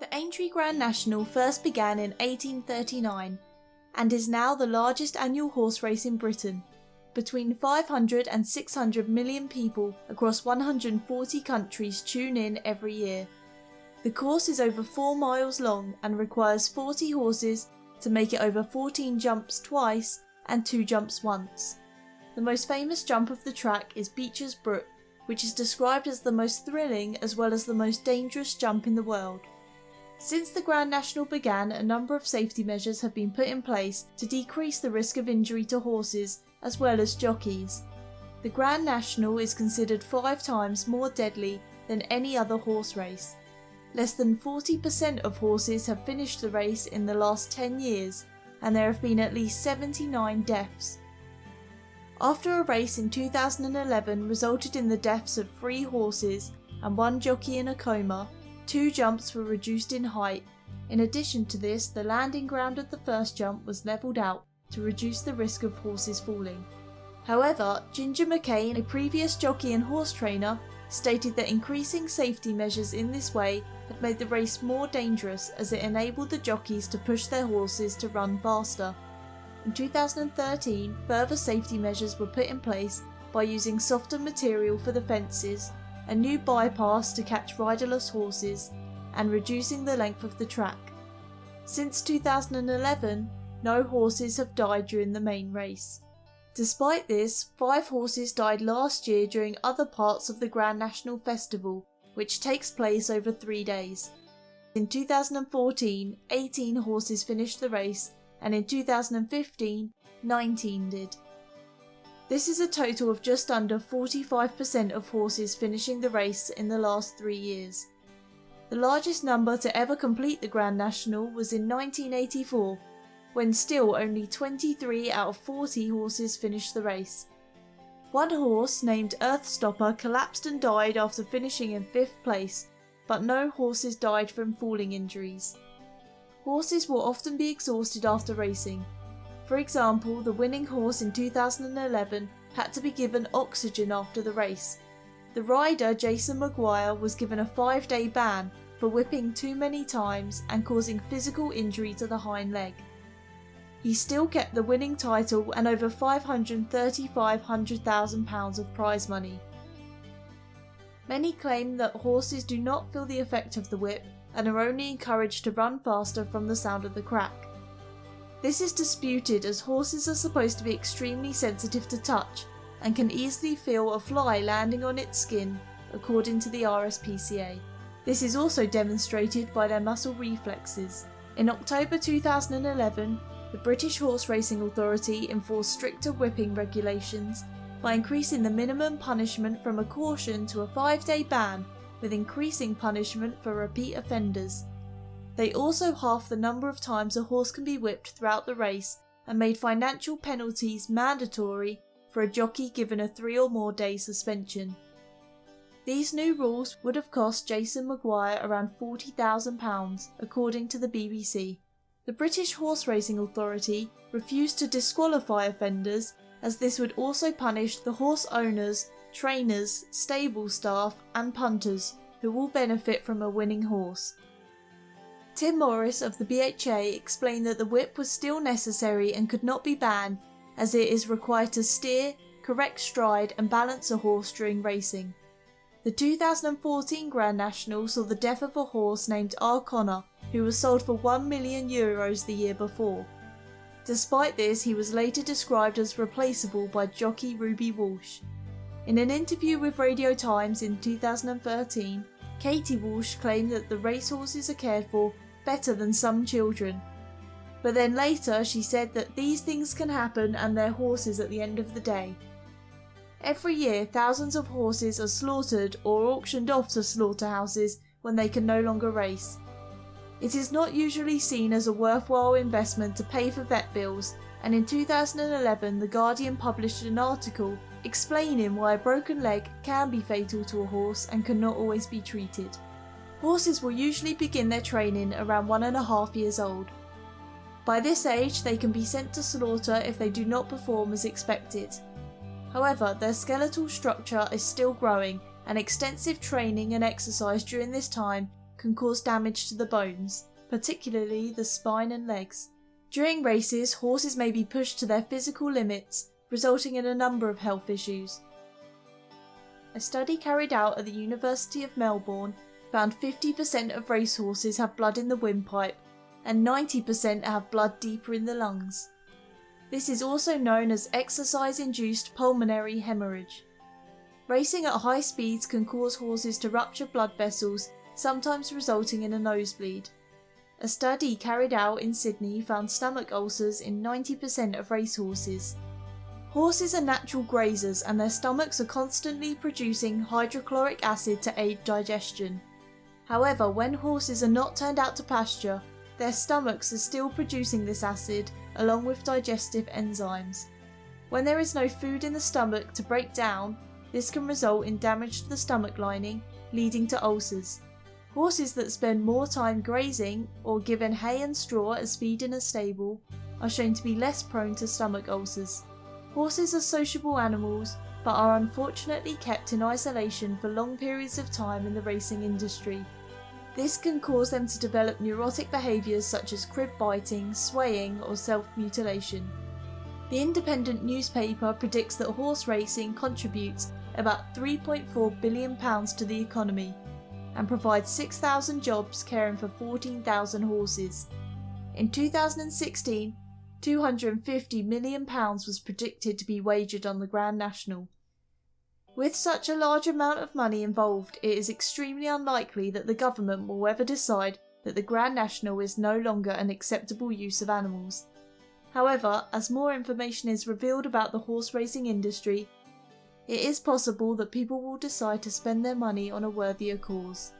The Aintree Grand National first began in 1839 and is now the largest annual horse race in Britain. Between 500 and 600 million people across 140 countries tune in every year. The course is over 4 miles long and requires 40 horses to make it over 14 jumps twice and 2 jumps once. The most famous jump of the track is Beecher's Brook, which is described as the most thrilling as well as the most dangerous jump in the world. Since the Grand National began, a number of safety measures have been put in place to decrease the risk of injury to horses as well as jockeys. The Grand National is considered 5 times more deadly than any other horse race. Less than 40% of horses have finished the race in the last 10 years, and there have been at least 79 deaths. After a race in 2011 resulted in the deaths of 3 horses and 1 jockey in a coma, 2 jumps were reduced in height. In addition to this, the landing ground of the first jump was levelled out to reduce the risk of horses falling. However, Ginger McCain, a previous jockey and horse trainer, stated that increasing safety measures in this way had made the race more dangerous as it enabled the jockeys to push their horses to run faster. In 2013, further safety measures were put in place by using softer material for the fences, a new bypass to catch riderless horses, and reducing the length of the track. Since 2011, no horses have died during the main race. Despite this, 5 horses died last year during other parts of the Grand National Festival, which takes place over 3 days. In 2014, 18 horses finished the race, and in 2015, 19 did. This is a total of just under 45% of horses finishing the race in the last 3 years. The largest number to ever complete the Grand National was in 1984, when still only 23 out of 40 horses finished the race. 1 horse, named Earthstopper, collapsed and died after finishing in 5th place, but no horses died from falling injuries. Horses will often be exhausted after racing. For example, the winning horse in 2011 had to be given oxygen after the race. The rider, Jason Maguire, was given a 5-day ban for whipping too many times and causing physical injury to the hind leg. He still kept the winning title and over £535,000 of prize money. Many claim that horses do not feel the effect of the whip and are only encouraged to run faster from the sound of the crack. This is disputed, as horses are supposed to be extremely sensitive to touch and can easily feel a fly landing on its skin, according to the RSPCA. This is also demonstrated by their muscle reflexes. In October 2011, the British Horse Racing Authority enforced stricter whipping regulations by increasing the minimum punishment from a caution to a 5-day ban, with increasing punishment for repeat offenders. They also halved the number of times a horse can be whipped throughout the race and made financial penalties mandatory for a jockey given a 3 or more day suspension. These new rules would have cost Jason Maguire around £40,000, according to the BBC. The British Horse Racing Authority refused to disqualify offenders, as this would also punish the horse owners, trainers, stable staff and punters, who all benefit from a winning horse. Tim Morris of the BHA explained that the whip was still necessary and could not be banned, as it is required to steer, correct stride and balance a horse during racing. The 2014 Grand National saw the death of a horse named R. Connor, who was sold for €1 million the year before. Despite this, he was later described as replaceable by jockey Ruby Walsh. In an interview with Radio Times in 2013, Katie Walsh claimed that the racehorses are cared for better than some children. But then later she said that these things can happen and they're horses at the end of the day. Every year, thousands of horses are slaughtered or auctioned off to slaughterhouses when they can no longer race. It is not usually seen as a worthwhile investment to pay for vet bills, and in 2011 The Guardian published an article explaining why a broken leg can be fatal to a horse and cannot always be treated. Horses will usually begin their training around 1.5 years old. By this age, they can be sent to slaughter if they do not perform as expected. However, their skeletal structure is still growing, and extensive training and exercise during this time can cause damage to the bones, particularly the spine and legs. During races, horses may be pushed to their physical limits, resulting in a number of health issues. A study carried out at the University of Melbourne found 50% of racehorses have blood in the windpipe and 90% have blood deeper in the lungs. This is also known as exercise-induced pulmonary hemorrhage. Racing at high speeds can cause horses to rupture blood vessels, sometimes resulting in a nosebleed. A study carried out in Sydney found stomach ulcers in 90% of racehorses. Horses are natural grazers and their stomachs are constantly producing hydrochloric acid to aid digestion. However, when horses are not turned out to pasture, their stomachs are still producing this acid along with digestive enzymes. When there is no food in the stomach to break down, this can result in damage to the stomach lining, leading to ulcers. Horses that spend more time grazing or given hay and straw as feed in a stable are shown to be less prone to stomach ulcers. Horses are sociable animals, but are unfortunately kept in isolation for long periods of time in the racing industry. This can cause them to develop neurotic behaviours such as crib biting, swaying, or self-mutilation. The Independent newspaper predicts that horse racing contributes about £3.4 billion to the economy and provides 6,000 jobs caring for 14,000 horses. In 2016, £250 million was predicted to be wagered on the Grand National. With such a large amount of money involved, it is extremely unlikely that the government will ever decide that the Grand National is no longer an acceptable use of animals. However, as more information is revealed about the horse racing industry, it is possible that people will decide to spend their money on a worthier cause.